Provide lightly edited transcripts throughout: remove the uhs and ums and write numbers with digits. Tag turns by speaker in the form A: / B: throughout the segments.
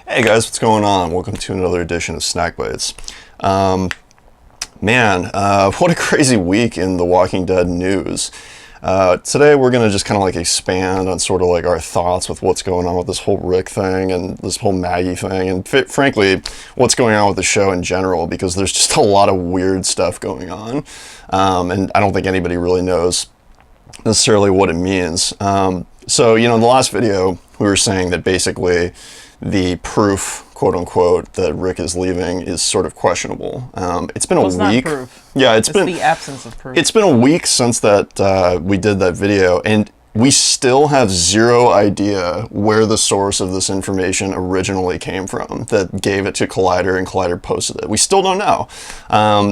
A: Hey guys, what's going on? Welcome to another edition of Snack Bites. What a crazy week in the Walking Dead news. Today we're going to just kind of like expand on sort of like our thoughts with what's going on with this whole Rick thing and this whole Maggie thing and frankly what's going on with the show in general, because there's just a lot of weird stuff going on, and I don't think anybody really knows necessarily what it means. So, in the last video we were saying that basically the proof, quote unquote, that Rick is leaving is sort of questionable. It's been a week.
B: Not proof.
A: Yeah,
B: it's been the absence of proof.
A: It's been a week since that we did that video, and we still have zero idea where the source of this information originally came from that gave it to Collider and Collider posted it. We still don't know.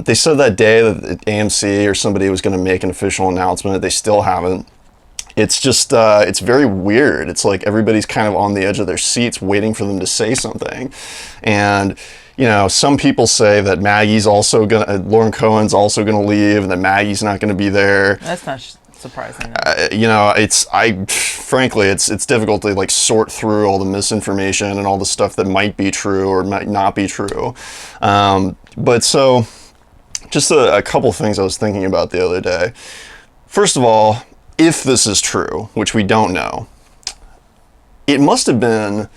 A: They said that day that AMC or somebody was going to make an official announcement. They still haven't. It's just, it's very weird. It's like everybody's kind of on the edge of their seats waiting for them to say something. And, some people say that Maggie's also Lauren Cohan's also gonna leave and that Maggie's not gonna be there.
B: That's not surprising.
A: Frankly, it's difficult to like sort through all the misinformation and all the stuff that might be true or might not be true. But so, just a couple things I was thinking about the other day. First of all, if this is true, which we don't know, it must have been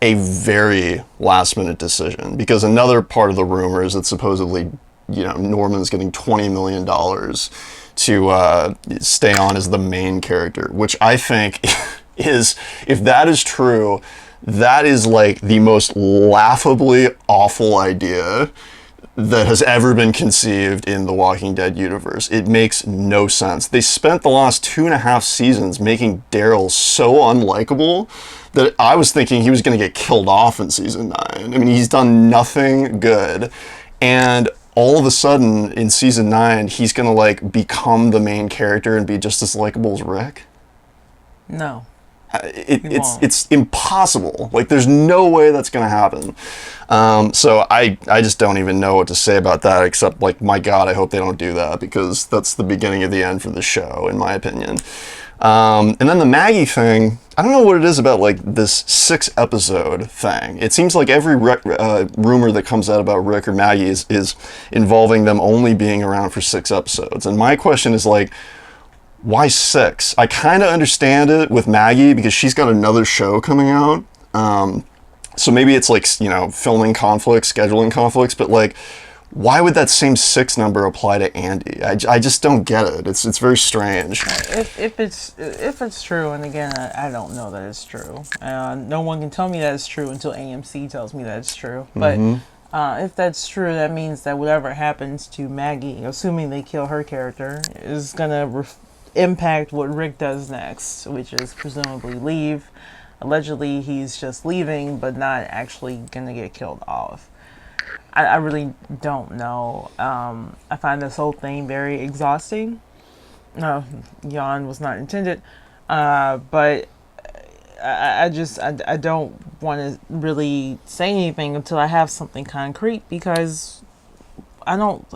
A: a very last-minute decision, because another part of the rumor is that supposedly, Norman's getting $20 million to stay on as the main character, which I think is, if that is true, that is like the most laughably awful idea that has ever been conceived in the Walking Dead universe. It makes no sense. They spent the last 2.5 seasons making Daryl so unlikable that I was thinking he was going to get killed off in season 9. I mean, he's done nothing good. And all of a sudden, in season 9, he's going to like become the main character and be just as likable as Rick?
B: No.
A: It's impossible. Like, there's no way that's going to happen. So I just don't even know what to say about that, except like, my God, I hope they don't do that, because that's the beginning of the end for the show, in my opinion. And then the Maggie thing, I don't know what it is about like this 6-episode thing. It seems like every rumor that comes out about Rick or Maggie is involving them only being around for 6 episodes. And my question is like, why 6? I kind of understand it with Maggie because she's got another show coming out. So maybe it's like, filming conflicts, scheduling conflicts, but like, why would that same 6 number apply to Andy? I just don't get it. It's very strange.
B: If it's true, and again, I don't know that it's true. No one can tell me that it's true until AMC tells me that it's true. But if that's true, that means that whatever happens to Maggie, assuming they kill her character, is gonna impact what Rick does next, which is presumably leave. Allegedly, he's just leaving, but not actually gonna get killed off. I really don't know. I find this whole thing very exhausting. No, yawn was not intended. But I don't want to really say anything until I have something concrete, because I don't.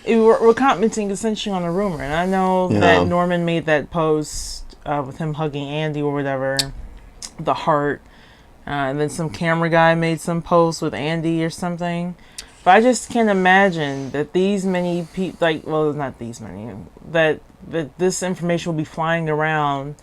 B: We're commenting essentially on a rumor, and I know that Norman made that post with him hugging Andy or whatever, the heart, and then some camera guy made some post with Andy or something. But I just can't imagine that these many people, not these many, that this information will be flying around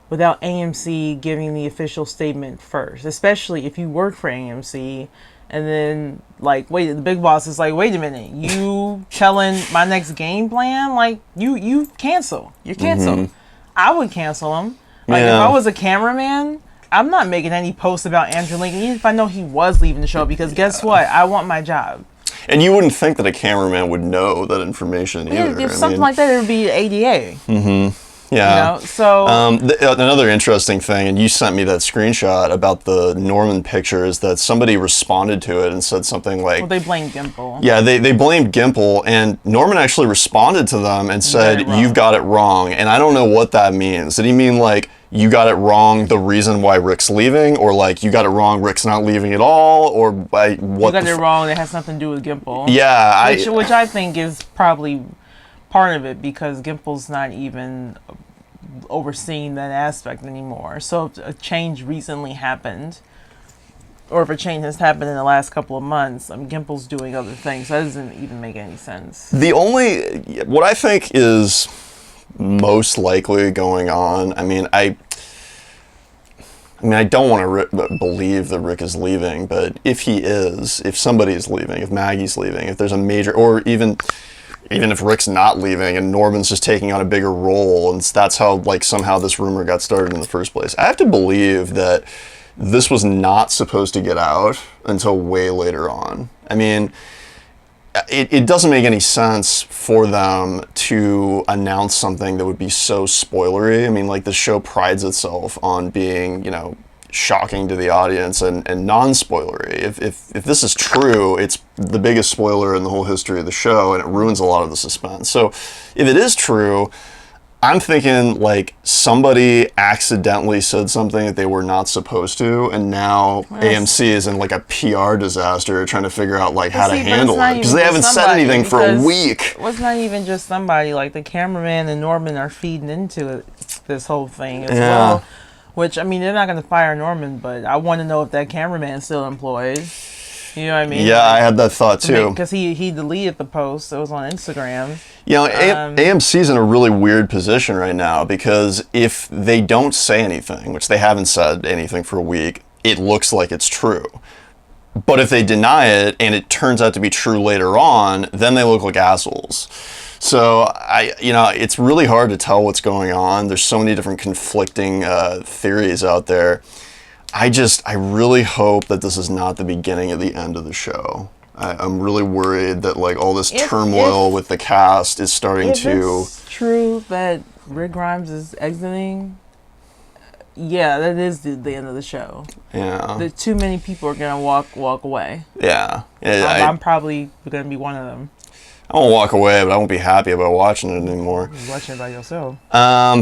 B: without AMC giving the official statement first, especially if you work for AMC. And then, the big boss is like, wait a minute, you telling my next game plan? Like, you cancel. You're canceled. I would cancel him. Like, if I was a cameraman, I'm not making any posts about Andrew Lincoln, even if I know he was leaving the show, because guess what? I want my job.
A: And you wouldn't think that a cameraman would know that information either.
B: If something like that, it would be ADA.
A: Yeah.
B: So
A: another interesting thing, and you sent me that screenshot about the Norman picture, is that somebody responded to it and said something like,
B: well, they blamed Gimple.
A: Yeah, they blamed Gimple, and Norman actually responded to them and said, you've got it wrong. And I don't know what that means. Did he mean like, you got it wrong, the reason why Rick's leaving, or like, you got it wrong, Rick's not leaving at all, or what? You
B: got it wrong, it has nothing to do with Gimple.
A: Yeah.
B: Which I think is probably part of it, because Gimple's not even overseeing that aspect anymore. So if a change recently happened, or if a change has happened in the last couple of months. Gimple's doing other things. That doesn't even make any sense.
A: What I think is most likely going on, I don't want to believe that Rick is leaving, but if somebody is leaving, if Maggie's leaving, if there's a major, or even if Rick's not leaving and Norman's just taking on a bigger role, and that's how, like, somehow this rumor got started in the first place, I have to believe that this was not supposed to get out until way later on. I mean, it doesn't make any sense for them to announce something that would be so spoilery. I mean, like, the show prides itself on being, shocking to the audience and non-spoilery. If this is true, it's the biggest spoiler in the whole history of the show, and it ruins a lot of the suspense. So if it is true, I'm thinking, like, somebody accidentally said something that they were not supposed to, and now AMC is in, like, a PR disaster trying to figure out, like, how to handle it, because they haven't said anything for a week.
B: Well, it's not even just somebody. Like, the cameraman and Norman are feeding into this whole thing as well. Which, they're not going to fire Norman, but I want to know if that cameraman's still employed. You know what I mean?
A: Yeah, I had that thought too.
B: Because he deleted the post. It was on Instagram.
A: AMC's in a really weird position right now, because if they don't say anything, which they haven't said anything for a week, it looks like it's true. But if they deny it and it turns out to be true later on, then they look like assholes. So it's really hard to tell what's going on. There's so many different conflicting theories out there. I really hope that this is not the beginning of the end of the show. I'm really worried that, like, all this turmoil with the cast is starting to...
B: If it's true that Rick Grimes is exiting, yeah, that is the end of the show.
A: Yeah.
B: Too many people are going to walk away.
A: Yeah.
B: I'm probably going to be one of them.
A: I won't walk away, but I won't be happy about watching it anymore.
B: You're watching it by yourself.
A: I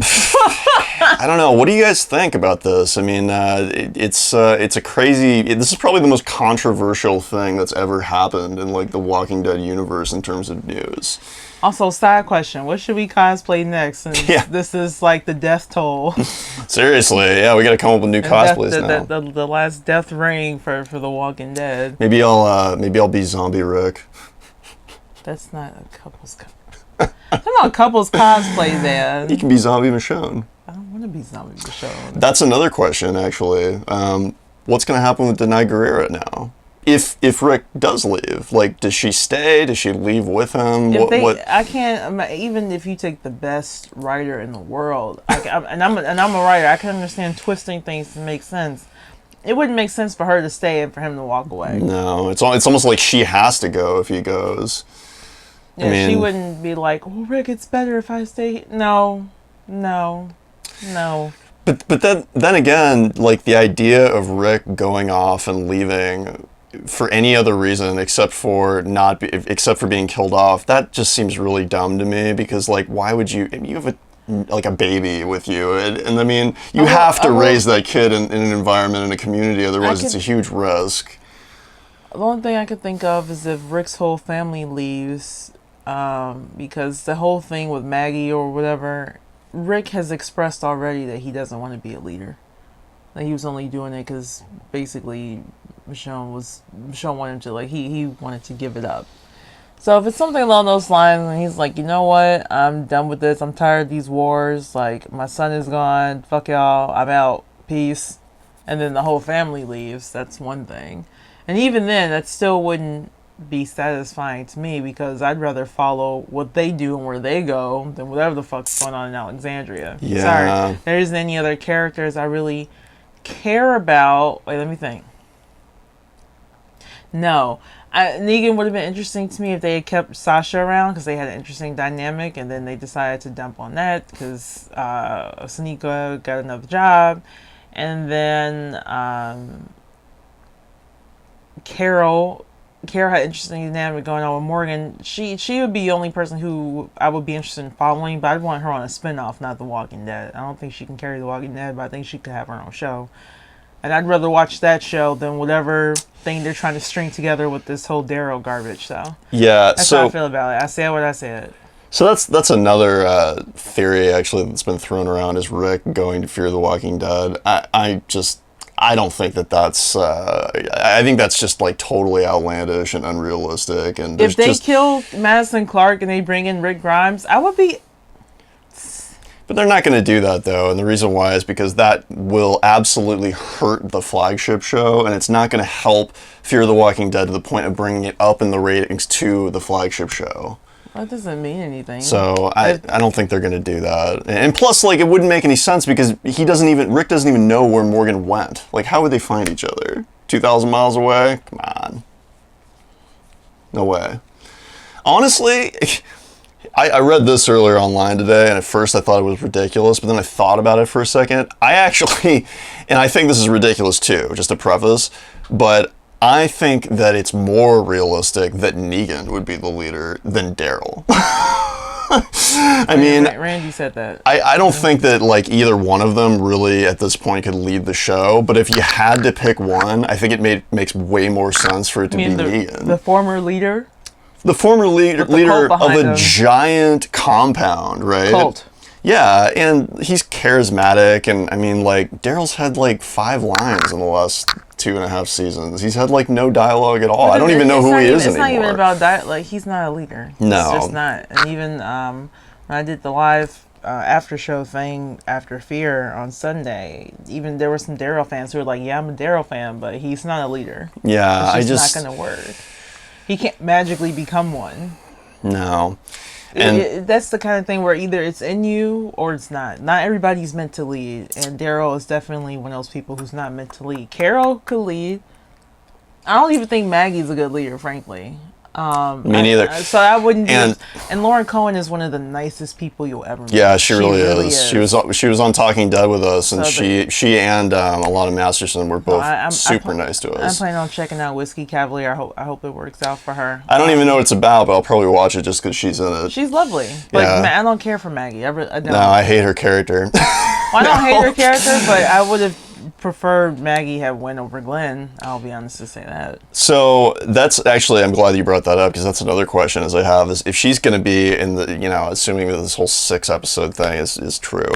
A: don't know. What do you guys think about this? I mean, it's a crazy... This is probably the most controversial thing that's ever happened in, like, the Walking Dead universe in terms of news.
B: Also, side question. What should we cosplay next? Since this is, like, the death toll.
A: Seriously, yeah, we got to come up with new cosplays now.
B: The last death ring for the Walking Dead.
A: Maybe I'll be Zombie Rick.
B: That's not a couple's cosplay. I'm not a couple's cosplay, then.
A: You can be Zombie Michonne.
B: I don't want to be Zombie Michonne.
A: That's another question, actually. What's going to happen with Danai Gurira now? If Rick does leave, like, does she stay? Does she leave with him?
B: I can't. Even if you take the best writer in the world, and I'm a writer, I can understand twisting things to make sense. It wouldn't make sense for her to stay and for him to walk away.
A: No, it's almost like she has to go if he goes.
B: Yeah, she wouldn't be like, "Well, Rick, it's better if I stay." No.
A: But then again, like, the idea of Rick going off and leaving for any other reason except for being killed off, that just seems really dumb to me, because, like, why would you have a baby with you, and I mean, you have to raise that kid in an environment, in a community, otherwise it's a huge risk.
B: The only thing I could think of is if Rick's whole family leaves, because the whole thing with Maggie or whatever, Rick has expressed already that he doesn't want to be a leader. That he was only doing it because basically Michonne wanted him to, like, he wanted to give it up. So if it's something along those lines, and he's like, you know what, I'm done with this, I'm tired of these wars, like, my son is gone, fuck y'all, I'm out, peace, and then the whole family leaves, that's one thing. And even then, that still wouldn't be satisfying to me, because I'd rather follow what they do and where they go than whatever the fuck's going on in Alexandria.
A: Yeah.
B: Sorry, there isn't any other characters I really care about. Wait, let me think. No. Negan would have been interesting to me if they had kept Sasha around, because they had an interesting dynamic, and then they decided to dump on that because Sonika got another job, and then Carol had interesting dynamic going on with Morgan. She would be the only person who I would be interested in following, but I'd want her on a spinoff, not The Walking Dead. I don't think she can carry The Walking Dead, but I think she could have her own show. And I'd rather watch that show than whatever thing they're trying to string together with this whole Daryl garbage. So
A: yeah,
B: that's how I feel about it. I said what I said.
A: So that's another theory, actually, that's been thrown around, is Rick going to Fear the Walking Dead. I don't think that's. I think that's just like totally outlandish and unrealistic. And
B: if they kill Madison Clark and they bring in Rick Grimes, I would be.
A: But they're not going to do that, though, and the reason why is because that will absolutely hurt the flagship show, and it's not going to help Fear the Walking Dead to the point of bringing it up in the ratings to the flagship show.
B: That doesn't mean anything.
A: So I don't think they're going to do that. And plus, like, it wouldn't make any sense because Rick doesn't even know where Morgan went. Like, how would they find each other? 2,000 miles away? Come on. No way. Honestly... I read this earlier online today, and at first I thought it was ridiculous, but then I thought about it for a second. I actually, and I think this is ridiculous too, just to preface, but I think that it's more realistic that Negan would be the leader than Daryl. I mean,
B: Randy said that.
A: I don't think that like either one of them really at this point could lead the show, but if you had to pick one, I think it makes way more sense for it to be Negan.
B: The former leader?
A: The former leader of a giant compound, right?
B: Cult.
A: Yeah, and he's charismatic, and I mean, like, Daryl's had like 5 lines in the last 2.5 seasons. He's had like no dialogue at all. I don't even know who he is anymore.
B: It's not even about that. Like, he's not a leader.
A: No.
B: It's just not. And even when I did the live after show thing after Fear on Sunday, even there were some Daryl fans who were like, yeah, I'm a Daryl fan, but he's not a leader.
A: Yeah,
B: it's just not going to work. He can't magically become one.
A: No. And
B: that's the kind of thing where either it's in you or it's not. Not everybody's meant to lead. And Daryl is definitely one of those people who's not meant to lead. Carol could lead. I don't even think Maggie's a good leader, frankly.
A: Me neither.
B: So I wouldn't do. And Lauren Cohan is one of the nicest people you'll ever meet.
A: Yeah, she really is. She was on Talking Dead with us, and so she and a lot of Masterson were both super nice to us.
B: I'm planning on checking out Whiskey Cavalier. I hope it works out for her.
A: I don't even know what it's about, but I'll probably watch it just because she's in it.
B: She's lovely, but I don't care for Maggie. I don't.
A: No, I hate her character.
B: Well, I don't hate her character, but I would have preferred Maggie had win over Glenn. I'll be honest to say that.
A: So that's actually, I'm glad you brought that up because that's another question as I have is if she's going to be in the, assuming that this whole 6-episode thing is true,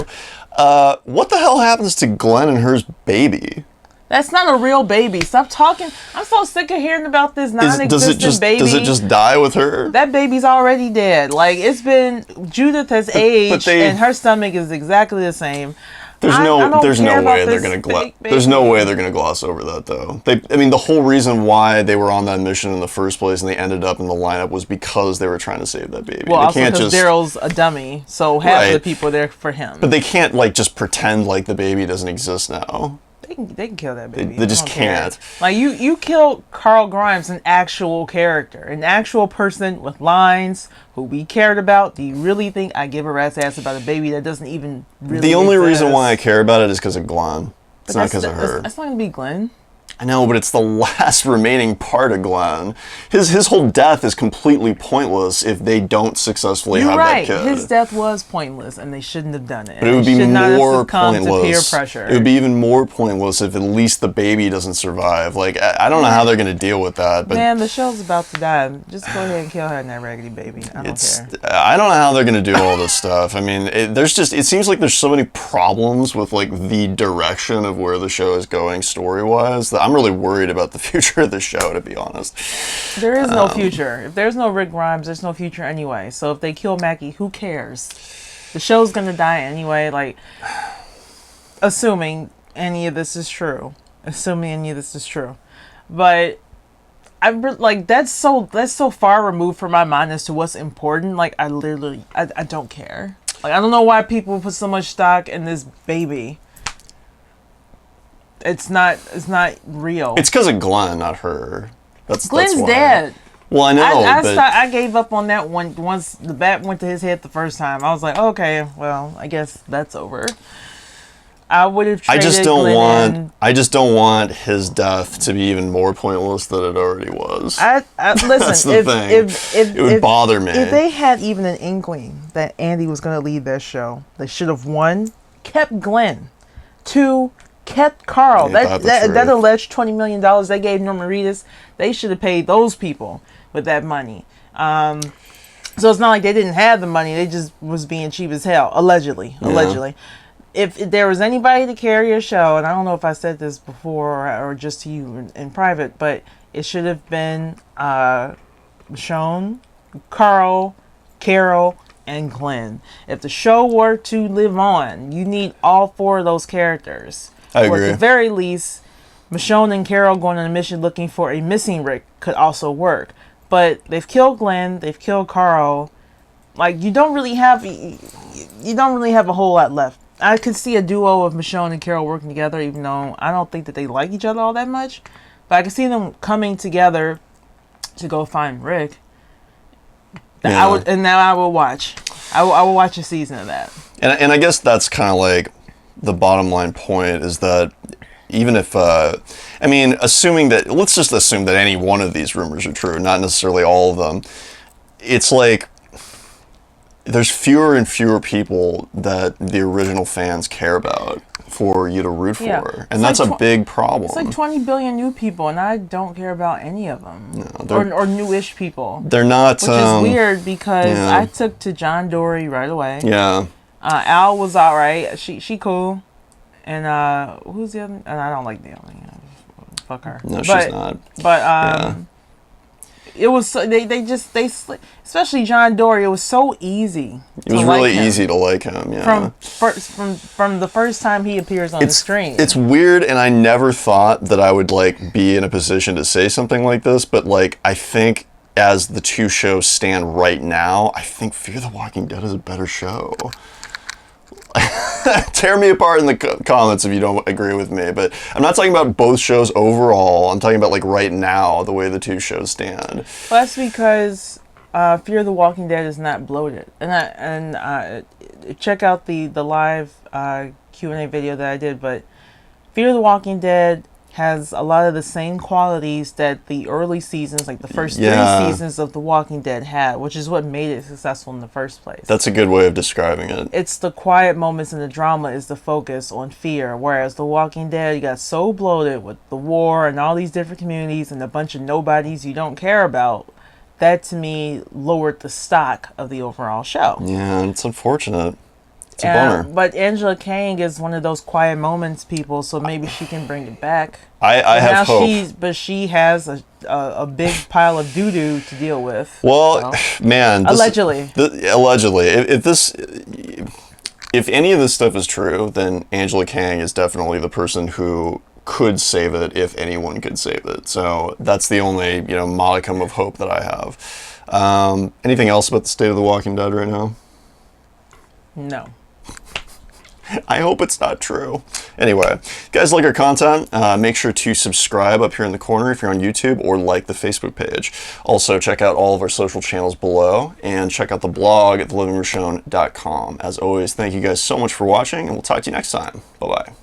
A: what the hell happens to Glenn and her baby?
B: That's not a real baby. Stop talking. I'm so sick of hearing about this non-existent baby.
A: Does it just die with her?
B: That baby's already dead. Like, it's been, Judith has aged and her stomach is exactly the same. There's no way they're gonna gloss over that though. The whole reason why they were on that mission in the first place and they ended up in the lineup was because they were trying to save that baby. Well, also because Daryl's a dummy, so half of the people are there for him.
A: But they can't just pretend like the baby doesn't exist now.
B: They can kill that baby.
A: They just can't.
B: Like, you kill Carl Grimes, an actual character, an actual person with lines who we cared about. Do you really think I give a rat's ass about a baby that doesn't even really
A: The only
B: exist?
A: reason why I care about it is because of Glenn. It's not because of her.
B: That's not going to be Glenn.
A: I know, but it's the last remaining part of Glenn. His whole death is completely pointless if they don't successfully have that kid.
B: His death was pointless, and they shouldn't have done it.
A: But it would be more pointless.
B: To peer pressure.
A: It would be even more pointless if at least the baby doesn't survive. Like, I don't know how they're going to deal with that. But
B: man, the show's about to die. Just go ahead and kill her and that raggedy baby. I don't care.
A: I don't know how they're going to do all this stuff. I mean, it seems like there's so many problems with like the direction of where the show is going story-wise that I'm really worried about the future of the show, to be honest.
B: There is no future. If there's no Rick Grimes, there's no future anyway. So if they kill Maggie, who cares? The show's gonna die anyway. Like, assuming any of this is true. But that's so far removed from my mind as to what's important. Like, I don't care. Like, I don't know why people put so much stock in this baby. It's not real.
A: It's because of Glenn, not her.
B: Glenn's dead.
A: Well, I know.
B: I gave up on that one once the bat went to his head the first time. I was like, okay, well, I guess that's over. I would have traded
A: I just don't want his death to be even more pointless than it already was.
B: Listen,
A: that's the thing. It would bother me.
B: If they had even an inkling that Andy was going to lead their show, they should have, 1, kept Glenn, 2, kept Carl. That alleged $20 million they gave Norman Reedus, they should have paid those people with that money. So it's not like they didn't have the money. They just was being cheap as hell, allegedly. if there was anybody to carry a show, and I don't know if I said this before or just to you in private, but it should have been Michonne, Carl, Carol, and Glenn. If the show were to live on, you need all 4 of those characters.
A: I
B: Or
A: agree.
B: at the very least, Michonne and Carol going on a mission looking for a missing Rick could also work. But they've killed Glenn, they've killed Carl. Like, you don't really have a whole lot left. I could see a duo of Michonne and Carol working together, even though I don't think that they like each other all that much. But I could see them coming together to go find Rick.
A: Yeah.
B: I will watch. I will watch a season of that.
A: And I guess that's kind of like the bottom line point is that even if, assuming that, let's just assume that any one of these rumors are true, not necessarily all of them. It's like, there's fewer and fewer people that the original fans care about for you to root for. And that's a big problem.
B: It's like 20 billion new people, and I don't care about any of them.
A: No,
B: or newish people.
A: They're not...
B: Which is weird, because I took to John Dory right away.
A: Yeah.
B: Al was alright. She cool. And who's the other? And I don't like the other. Fuck her.
A: No, she's not.
B: But it was they especially John Dory. It was so easy.
A: It was really easy to like him. Yeah.
B: From the first time he appears on the screen.
A: It's weird, and I never thought that I would like be in a position to say something like this. But like, I think as the 2 shows stand right now, I think Fear the Walking Dead is a better show. Tear me apart in the comments if you don't agree with me, but I'm not talking about both shows overall. I'm talking about like right now, the way the 2 shows stand.
B: Well, that's because Fear the Walking Dead is not bloated, and check out the live Q&A video that I did. But Fear the Walking Dead has a lot of the same qualities that the early seasons, like the first 3 seasons of The Walking Dead had, which is what made it successful in the first place.
A: That's a good way of describing it.
B: It's the quiet moments and the drama is the focus on fear, whereas The Walking Dead got so bloated with the war and all these different communities and a bunch of nobodies you don't care about. That, to me, lowered the stock of the overall show.
A: Yeah, it's unfortunate. It's a bummer.
B: But Angela Kang is one of those quiet moments people, so maybe she can bring it back.
A: I have hope.
B: But she has a big pile of doo-doo to deal with.
A: Well, man.
B: Allegedly.
A: Allegedly. If any of this stuff is true, then Angela Kang is definitely the person who could save it if anyone could save it. So that's the only, modicum of hope that I have. Anything else about the state of The Walking Dead right now?
B: No.
A: I hope it's not true. Anyway, if you guys like our content, make sure to subscribe up here in the corner if you're on YouTube, or like the Facebook page. Also, check out all of our social channels below, and check out the blog at thelivingroomshown.com. As always, thank you guys so much for watching, and we'll talk to you next time. Bye-bye.